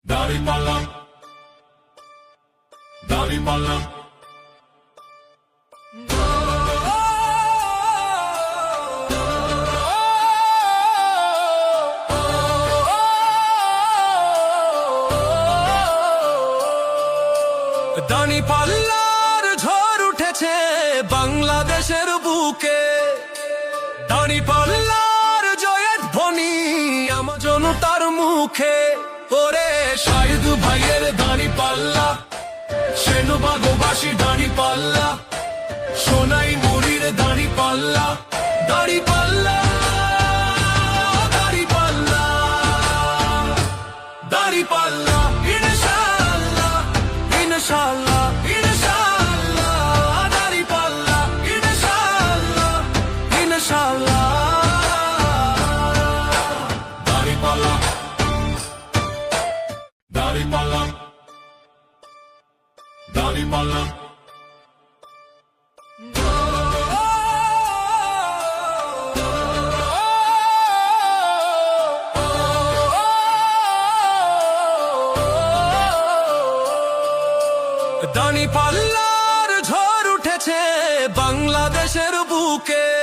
দাড়িপাল্লা দাড়িপাল্লা দাড়িপাল্লার ঝড় উঠেছে বাংলাদেশের বুকে। দাড়িপাল্লার জয়ের ধ্বনি আমার জনতার মুখে। ওরে শাহিদ ভাইয়ের দাড়িপাল্লা, সেনবাগবাসী দাড়িপাল্লা, সোনাই মুড়ির দাড়িপাল্লা। দাড়িপাল্লা দাড়িপাল্লা দাড়িপাল্লা ইনশাআল্লাহ ইনশাআল্লাহ ইনশাআল্লাহ। দাড়িপাল্লা ইনশাআল্লাহ ইনশাআল্লাহ। দাড়িপাল্লা দাড়িপাল্লা দাড়িপাল্লা দাড়িপাল্লার ঝড় উঠেছে বাংলাদেশের বুকে।